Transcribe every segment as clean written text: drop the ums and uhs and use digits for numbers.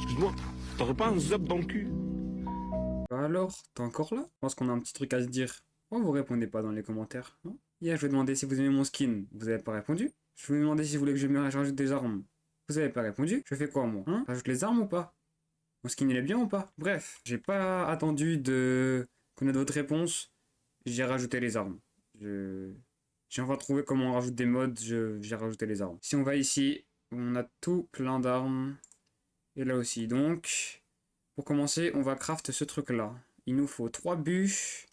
Excuse-moi, t'aurais pas un zap dans le cul? Bah alors, t'es encore là? Je pense qu'on a un petit truc à se dire. Pourquoi vous répondez pas dans les commentaires, hein? Hier, je vous ai demandé si vous aimez mon skin. Vous avez pas répondu. Je vous ai demandé si vous voulez que je me rajoute des armes. Vous avez pas répondu. Je fais quoi, moi? Hein? Rajoute les armes ou pas? Mon skin, il est bien ou pas? Bref, j'ai pas attendu de connaître votre réponse. J'ai rajouté les armes. J'ai enfin trouvé comment on rajoute des mods. J'ai rajouté les armes. Si on va ici, on a tout plein d'armes. Et là aussi. Donc, pour commencer, on va craft ce truc-là. Il nous faut 3 bûches,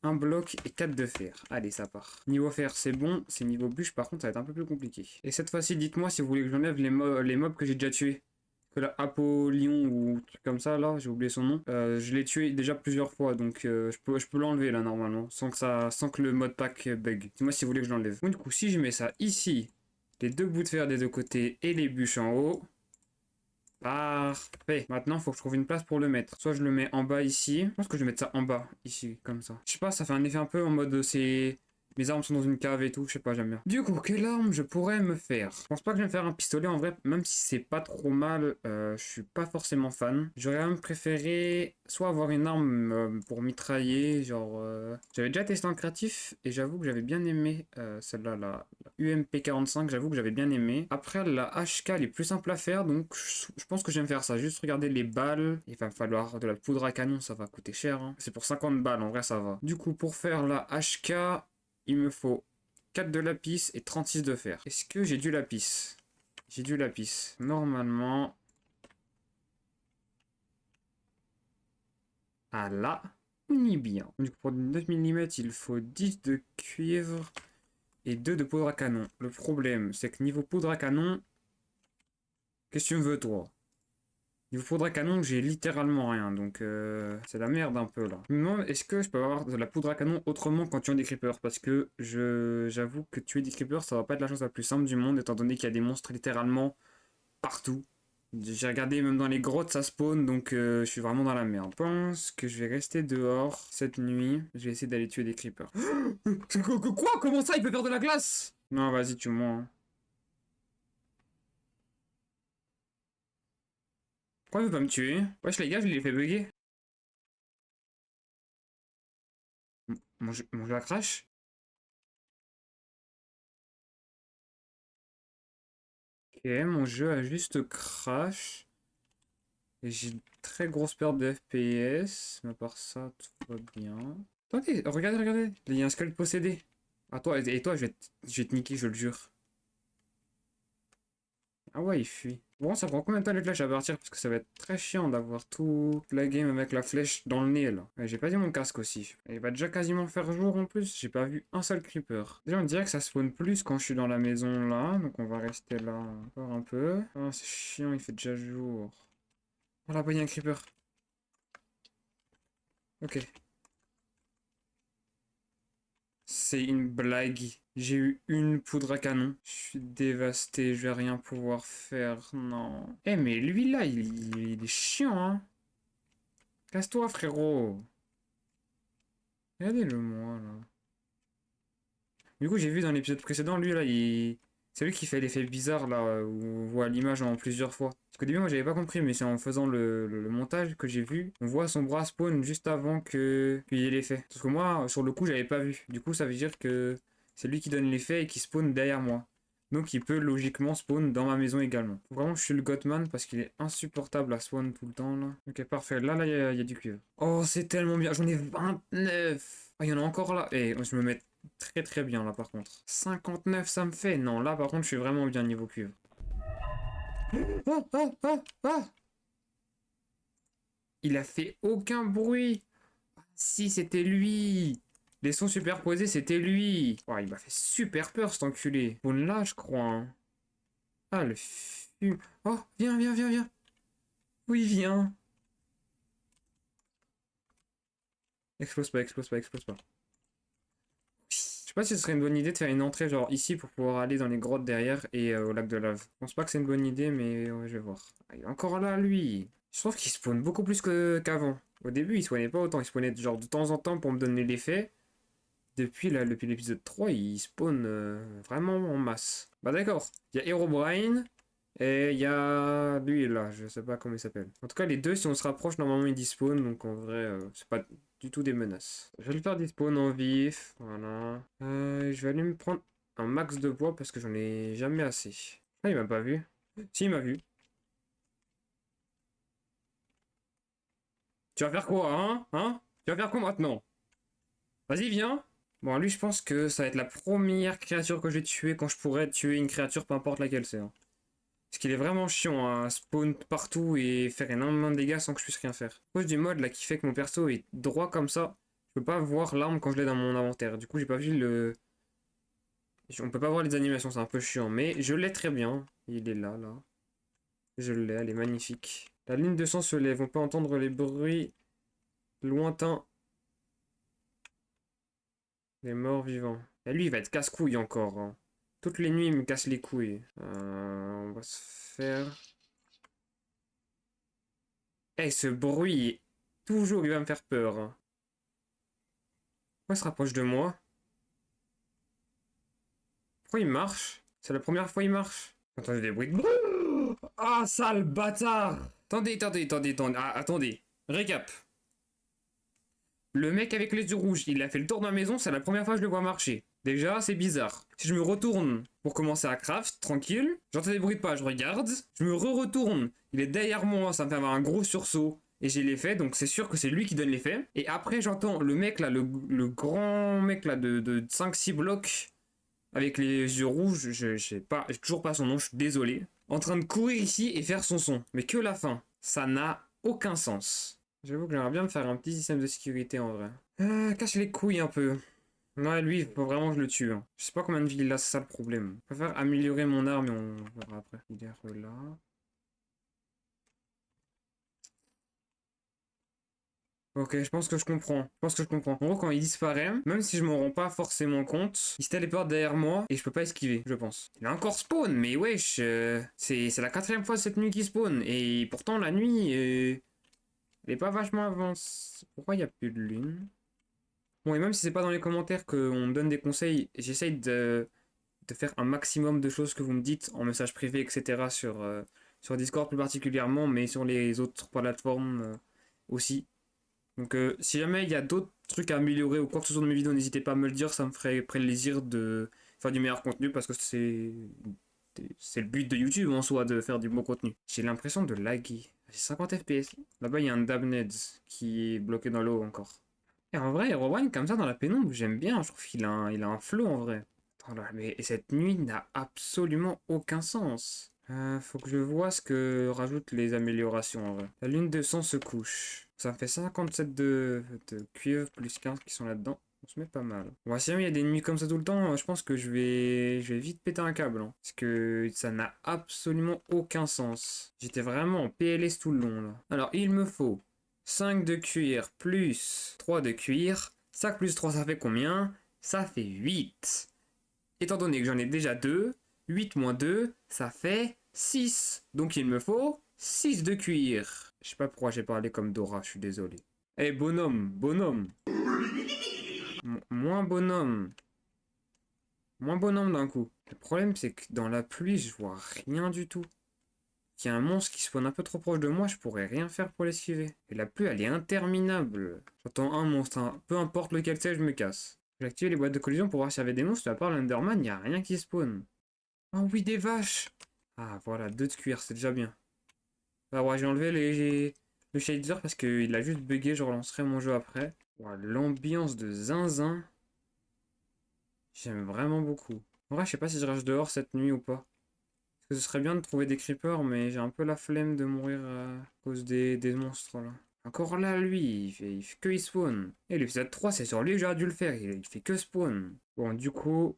un bloc et 4 de fer. Allez, ça part. Niveau fer, c'est bon. C'est niveau bûche, par contre, ça va être un peu plus compliqué. Et cette fois-ci, dites-moi si vous voulez que j'enlève les mobs que j'ai déjà tués. Que la Apollyon ou truc comme ça, là, j'ai oublié son nom. Je l'ai tué déjà plusieurs fois, donc je peux l'enlever, là, normalement. Sans que le modpack bug. Dis-moi si vous voulez que je l'enlève. Bon, du coup, si je mets ça ici, les 2 bouts de fer des 2 côtés et les bûches en haut... Parfait. Maintenant, il faut que je trouve une place pour le mettre. Soit je le mets en bas ici. Je pense que je vais mettre ça en bas, ici, comme ça. Je sais pas, ça fait un effet un peu en mode c'est... Mes armes sont dans une cave et tout, je sais pas, j'aime bien. Du coup, quelle arme je pourrais me faire? Je pense pas que je vais me faire un pistolet en vrai, même si c'est pas trop mal, je suis pas forcément fan. J'aurais même préféré soit avoir une arme pour mitrailler, genre... J'avais déjà testé en créatif et j'avoue que j'avais bien aimé celle-là, la UMP45, j'avoue que j'avais bien aimé. Après, la HK, elle est plus simple à faire, donc je pense que je vais me faire ça. Juste regarder les balles, il va falloir de la poudre à canon, ça va coûter cher. Hein. C'est pour 50 balles, en vrai ça va. Du coup, pour faire la HK... il me faut 4 de lapis et 36 de fer. Est-ce que j'ai du lapis? J'ai du lapis. Normalement... Ah là, on y est bien. Du coup, pour 9 mm, il faut 10 de cuivre et 2 de poudre à canon. Le problème, c'est que niveau poudre à canon... Qu'est-ce que tu me veux, toi? Il vous faudra canon, j'ai littéralement rien, donc c'est la merde un peu là. Je me demande, est-ce que je peux avoir de la poudre à canon autrement qu'en tuant des creepers? Parce que j'avoue que tuer des creepers, ça va pas être la chose la plus simple du monde, étant donné qu'il y a des monstres littéralement partout. J'ai regardé, même dans les grottes, ça spawn, donc je suis vraiment dans la merde. Je pense que je vais rester dehors cette nuit. Je vais essayer d'aller tuer des creepers. Quoi? Comment ça, il peut faire de la glace? Non, vas-y, tue-moi. Hein. Pourquoi il veut pas me tuer? Wesh les gars, je l'ai fait bugger. Mon jeu a crash? Ok, mon jeu a juste crash. Et j'ai une très grosse perte de FPS. Mais à part ça, tout va bien. Attendez, regardez. Il y a un squelette possédé. Ah, toi, et toi, je vais te niquer, je le jure. Ah ouais, il fuit. Bon, ça prend combien de temps le flash à partir? Parce que ça va être très chiant d'avoir toute la game avec la flèche dans le nez, là. Ouais, j'ai pas dit mon casque aussi. Il va déjà quasiment faire jour en plus. J'ai pas vu un seul creeper. Déjà, on dirait que ça spawn plus quand je suis dans la maison, là. Donc, on va rester là encore un peu. Ah, c'est chiant, il fait déjà jour. Oh là-bas, il y a un creeper. Ok. C'est une blague. J'ai eu une poudre à canon. Je suis dévasté, je vais rien pouvoir faire, non. Eh mais lui là, il est chiant, hein. Casse-toi, frérot. Regardez-le moi, là. Du coup, j'ai vu dans l'épisode précédent, lui là, c'est lui qui fait l'effet bizarre là, où on voit l'image en plusieurs fois. Parce qu'au début, moi j'avais pas compris, mais c'est en faisant le montage que j'ai vu. On voit son bras spawn juste avant qu'il y ait l'effet. Parce que moi, sur le coup, j'avais pas vu. Du coup, ça veut dire que c'est lui qui donne l'effet et qui spawn derrière moi. Donc il peut logiquement spawn dans ma maison également. Faut vraiment que je suis le Gothman parce qu'il est insupportable à spawn tout le temps là. Ok, parfait. Là, il y a du cuivre. Oh, c'est tellement bien. J'en ai 29. Ah, il y en a encore là. Et je me mets très très bien là par contre. 59 ça me fait. Non, là par contre je suis vraiment bien niveau cuivre. Ah. Il a fait aucun bruit. Ah, si, c'était lui. Les sons superposés, c'était lui. Oh, il m'a fait super peur cet enculé. Bon là, je crois. Hein. Ah, le fume. Oh, viens. Oui, viens. Explose pas. Je sais pas si ce serait une bonne idée de faire une entrée genre ici pour pouvoir aller dans les grottes derrière et au lac de lave. Je pense pas que c'est une bonne idée, mais ouais, je vais voir. Ah, il est encore là, lui. Je trouve qu'il spawn beaucoup plus qu'avant. Au début, il spawnait pas autant. Il spawnait genre de temps en temps pour me donner l'effet. Depuis l'épisode 3, il spawn vraiment en masse. Bah d'accord. Il y a Herobrine, Et il y a lui là, je sais pas comment il s'appelle. En tout cas, les deux, si on se rapproche, normalement ils despawn. Donc en vrai, c'est pas du tout des menaces. Je vais le faire despawn en vif. Voilà. Je vais aller me prendre un max de bois parce que j'en ai jamais assez. Ah, il m'a pas vu. Si, il m'a vu. Tu vas faire quoi, hein? Hein? Tu vas faire quoi maintenant? Vas-y, viens. Bon, lui, je pense que ça va être la première créature que je vais tuer quand je pourrais tuer une créature, peu importe laquelle c'est, hein. Parce qu'il est vraiment chiant à spawn partout et faire énormément de dégâts sans que je puisse rien faire. À cause du mode là qui fait que mon perso est droit comme ça, je peux pas voir l'arme quand je l'ai dans mon inventaire. Du coup, j'ai pas vu le. On peut pas voir les animations, c'est un peu chiant, mais je l'ai très bien. Il est là, là. Je l'ai, elle est magnifique. La ligne de sang se lève, on peut entendre les bruits lointains des morts vivants. Et lui, il va être casse-couille encore, hein. Toutes les nuits, il me casse les couilles. On va se faire. Eh, ce bruit, toujours, il va me faire peur, hein. Pourquoi il se rapproche de moi? Pourquoi il marche? C'est la première fois il marche. Entendez des bruits de. Ah, sale bâtard! Attendez. Ah, attendez. Récap. Le mec avec les yeux rouges, il a fait le tour de ma maison, c'est la première fois que je le vois marcher. Déjà, c'est bizarre. Si je me retourne pour commencer à craft, tranquille, j'entends des bruits de pas, je regarde, je me re-retourne, il est derrière moi, ça me fait avoir un gros sursaut. Et j'ai l'effet, donc c'est sûr que c'est lui qui donne l'effet. Et après, j'entends le mec là, le grand mec là de 5-6 blocs, avec les yeux rouges, je sais pas, j'ai toujours pas son nom, je suis désolé, en train de courir ici et faire son son. Mais que la fin. Ça n'a aucun sens. J'avoue que j'aimerais bien me faire un petit système de sécurité en vrai. Casse les couilles un peu. Ouais, lui, il faut vraiment que je le tue, hein. Je sais pas combien de vie il a, c'est ça le problème. Je préfère améliorer mon arme et on verra après. Il est là. Ok, je pense que je comprends. Je pense que je comprends. En gros, quand il disparaît, même si je m'en rends pas forcément compte, il se téléporte derrière moi et je peux pas esquiver, je pense. Il a encore spawn, mais wesh, c'est la quatrième fois cette nuit qu'il spawn. Et pourtant, la nuit, elle est pas vachement avancée. Pourquoi il y a plus de lune? Bon, et même si c'est pas dans les commentaires qu'on me donne des conseils, j'essaye de faire un maximum de choses que vous me dites en message privé, etc. sur Discord plus particulièrement, mais sur les autres plateformes aussi. Donc si jamais il y a d'autres trucs à améliorer ou quoi que ce soit de mes vidéos, n'hésitez pas à me le dire, ça me ferait plaisir de faire du meilleur contenu parce que c'est le but de YouTube en soi, de faire du bon contenu. J'ai l'impression de laguer. J'ai 50 FPS. Là-bas, il y a un Dabned qui est bloqué dans l'eau encore. Et en vrai, Rowan, comme ça, dans la pénombre, j'aime bien. Je trouve il a un flow en vrai. Attends, là, mais cette nuit n'a absolument aucun sens. Faut que je vois ce que rajoutent les améliorations en vrai. La lune de sang se couche. Ça me fait 57 de cuivre plus 15 qui sont là-dedans. On se met pas mal. Bon, si jamais il y a des nuits comme ça tout le temps, je pense que je vais vite péter un câble, hein. Parce que ça n'a absolument aucun sens. J'étais vraiment en PLS tout le long là. Alors, il me faut 5 de cuir plus 3 de cuir. 5 plus 3, ça fait combien? Ça fait 8. Étant donné que j'en ai déjà 2, 8 moins 2, ça fait 6. Donc il me faut 6 de cuir. Je sais pas pourquoi j'ai parlé comme Dora, je suis désolé. Eh bonhomme, bonhomme. Moins bonhomme. Moins bonhomme d'un coup. Le problème c'est que dans la pluie, je vois rien du tout. Il y a un monstre qui spawn un peu trop proche de moi, je pourrais rien faire pour l'esquiver. Et la pluie, elle est interminable. J'entends un monstre, hein. Peu importe lequel c'est, je me casse. J'ai activé les boîtes de collision pour voir s'il y avait des monstres, à part l'Enderman, il n'y a rien qui spawn. Oh oui, des vaches! Ah voilà, 2 de cuir, c'est déjà bien. Ah ouais, j'ai enlevé le shader parce qu'il a juste bugué, je relancerai mon jeu après. Ouah, l'ambiance de zinzin, j'aime vraiment beaucoup. En vrai, je sais pas si je reste dehors cette nuit ou pas. Parce que ce serait bien de trouver des creepers, mais j'ai un peu la flemme de mourir à cause des monstres là. Encore là, lui, il fait que il spawn. Et l'épisode 3, c'est sur lui que j'aurais dû le faire, il fait que spawn. Bon, du coup,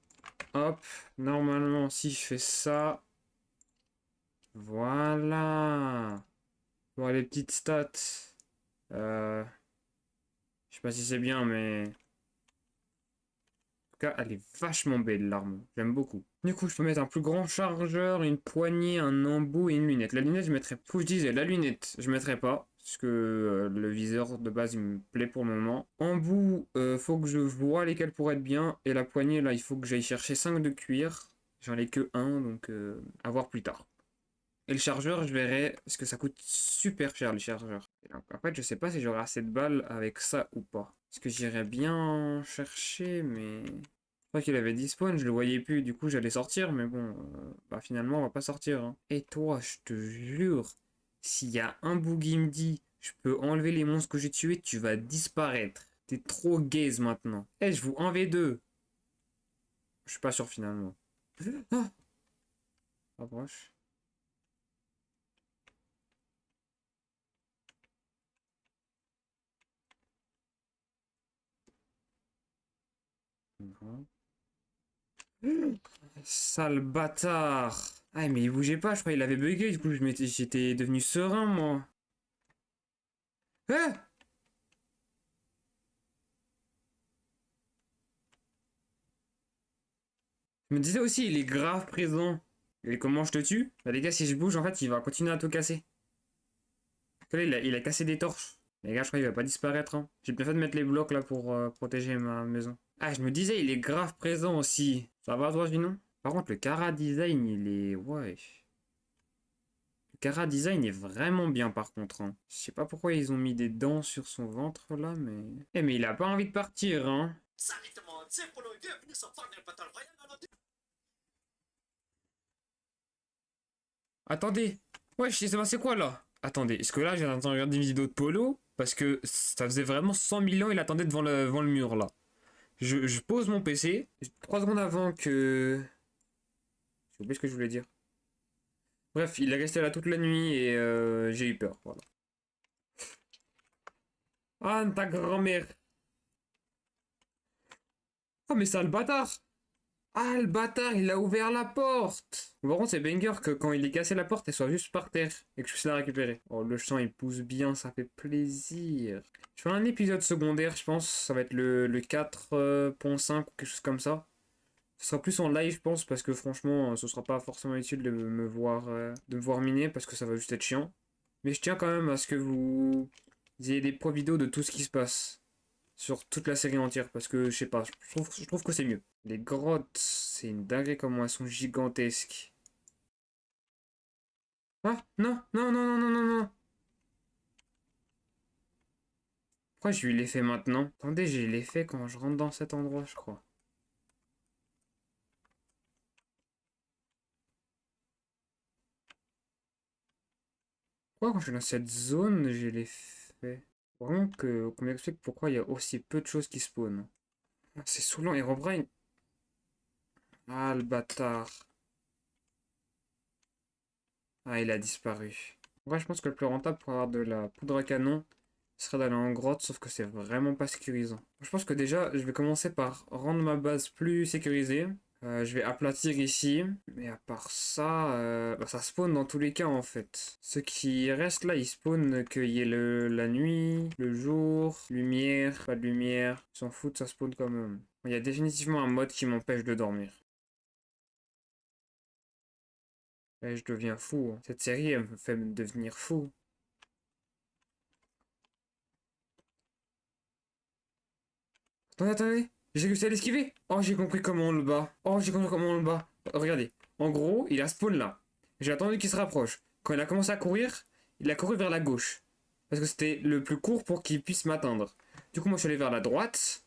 hop, normalement, si je fais ça... Voilà. Bon, les petites stats. Je sais pas si c'est bien, mais... En tout cas, elle est vachement belle, l'arme. J'aime beaucoup. Du coup, je peux mettre un plus grand chargeur, une poignée, un embout et une lunette. La lunette, je mettrais... Faut que je disais, la lunette, je mettrais pas. Parce que le viseur de base, il me plaît pour le moment. Embout, faut que je vois lesquels pourraient être bien. Et la poignée, là, il faut que j'aille chercher 5 de cuir. J'en ai que un, donc à voir plus tard. Et le chargeur, je verrai, parce que ça coûte super cher, les chargeurs. Et donc, en fait, je sais pas si j'aurai assez de balles avec ça ou pas. Parce que j'irais bien chercher, mais... Je crois qu'il avait 10 spawns, je le voyais plus, du coup j'allais sortir, mais bon, bah finalement on va pas sortir, hein. Et toi, je te jure, s'il y a un bout qui me dit, je peux enlever les monstres que j'ai tués, tu vas disparaître. T'es trop gaze maintenant. Eh, je vous 1v2. Je suis pas sûr finalement. Ah, approche. Non. Sale bâtard. Ah mais il bougeait pas, je crois qu'il avait bugué, du coup j'étais devenu serein moi. Eh, je me disais aussi, il est grave présent. Et comment je te tue? Bah les gars, si je bouge, en fait, il va continuer à tout casser. Là, il a cassé des torches. Les gars, je crois qu'il va pas disparaître, hein. J'ai bien fait de mettre les blocs là pour protéger ma maison. Ah, je me disais, il est grave présent aussi. Ça va toi, sinon? Par contre, le Kara Design, il est... Ouais. Le Kara Design est vraiment bien, par contre, hein. Je sais pas pourquoi ils ont mis des dents sur son ventre, là, mais... Eh, mais il a pas envie de partir, hein. Attendez. Ouais, je sais pas c'est quoi là. Attendez, est-ce que là j'ai entendu regarder une vidéo de Polo? Parce que ça faisait vraiment 100 000 ans, il attendait devant le mur là. Je pose mon PC. 3 secondes avant que... J'ai oublié ce que je voulais dire. Bref, il est resté là toute la nuit et j'ai eu peur. Voilà. Ah, ta grand-mère. Oh, mais ça le bâtard. Ah, le bâtard, il a ouvert la porte. Par contre, c'est banger que quand il est cassé la porte, elle soit juste par terre et que je puisse la récupérer. Oh, le champ, il pousse bien, ça fait plaisir. Je fais un épisode secondaire, je pense. Ça va être le 4.5 ou quelque chose comme ça. Ce sera plus en live, je pense, parce que franchement, ce sera pas forcément utile de me voir miner parce que ça va juste être chiant. Mais je tiens quand même à ce que vous ayez des pro vidéos de tout ce qui se passe sur toute la série entière parce que je sais pas, je trouve que c'est mieux. Les grottes, c'est une dinguerie comment elles sont gigantesques. Ah, non, non, non, non, non, non, non. Pourquoi j'ai eu l'effet maintenant? Attendez, j'ai l'effet quand je rentre dans cet endroit, je crois. Pourquoi quand je suis dans cette zone, j'ai l'effet? Vraiment qu'on m'explique pourquoi il y a aussi peu de choses qui spawnent. Ah, c'est saoulant, Herobrine. Ah, le bâtard. Ah, il a disparu. Ouais, je pense que le plus rentable pour avoir de la poudre à canon serait d'aller en grotte, sauf que c'est vraiment pas sécurisant. Je pense que déjà, je vais commencer par rendre ma base plus sécurisée. Je vais aplatir ici, mais à part ça, bah, ça spawn dans tous les cas en fait. Ce qui reste là, il spawn qu'il y ait la nuit, le jour, lumière, pas de lumière. Ils s'en foutent, ça spawn quand même. Il y a définitivement un mode qui m'empêche de dormir. Et je deviens fou, hein. Cette série, elle me fait devenir fou. Attendez, attendez. J'ai réussi à l'esquiver. Oh, j'ai compris comment on le bat. Oh, j'ai compris comment on le bat. Regardez. En gros, il a spawn là. J'ai attendu qu'il se rapproche. Quand il a commencé à courir, il a couru vers la gauche. Parce que c'était le plus court pour qu'il puisse m'atteindre. Du coup, moi, je suis allé vers la droite.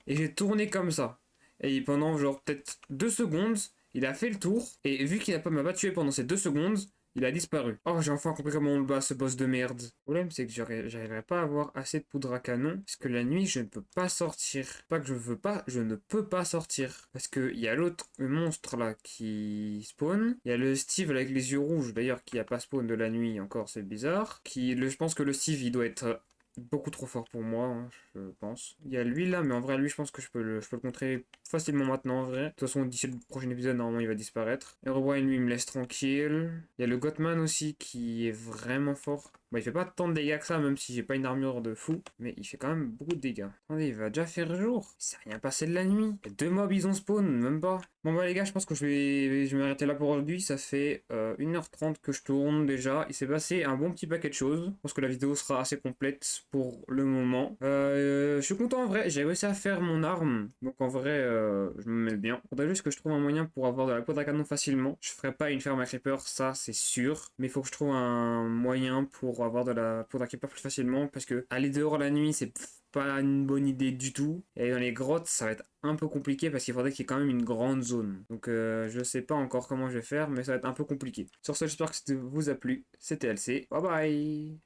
Et j'ai tourné comme ça. Et pendant genre peut-être 2 secondes, il a fait le tour. Et vu qu'il m'a pas tué pendant ces 2 secondes, il a disparu. Oh, j'ai enfin compris comment on le bat, ce boss de merde. Le problème, c'est que j'arriverai pas à avoir assez de poudre à canon. Parce que la nuit, je ne peux pas sortir. Pas que je veux pas, je ne peux pas sortir. Parce qu'il y a l'autre monstre là qui spawn. Il y a le Steve avec les yeux rouges, d'ailleurs, qui a pas spawn de la nuit encore, c'est bizarre. Je pense que le Steve, il doit être beaucoup trop fort pour moi, hein, je pense. Il y a lui là, mais en vrai, lui, je pense que je peux le contrer facilement maintenant, en vrai. De toute façon, d'ici le prochain épisode, normalement, il va disparaître. Herobrine, lui, il me laisse tranquille. Il y a le Gothman aussi, qui est vraiment fort. Bah, il fait pas tant de dégâts que ça, même si j'ai pas une armure de fou. Mais il fait quand même beaucoup de dégâts. Attendez, il va déjà faire jour. Il s'est rien passé de la nuit. Et 2 mobs, ils ont spawn, même pas. Bon bah les gars, je pense que je vais m'arrêter là pour aujourd'hui. Ça fait 1h30 que je tourne déjà. Il s'est passé un bon petit paquet de choses. Je pense que la vidéo sera assez complète pour le moment. Je suis content en vrai. J'ai réussi à faire mon arme. Donc en vrai, je me mets bien. Faudrait juste que je trouve un moyen pour avoir de la poudre à canon facilement. Je ferai pas une ferme à creeper, ça c'est sûr. Mais il faut que je trouve un moyen pour avoir de la poudre à creeper plus facilement. Parce que aller dehors la nuit, c'est pas une bonne idée du tout. Et dans les grottes, ça va être un peu compliqué parce qu'il faudrait qu'il y ait quand même une grande zone. Donc je sais pas encore comment je vais faire, mais ça va être un peu compliqué. Sur ce, j'espère que ça vous a plu. C'était LC. Bye bye.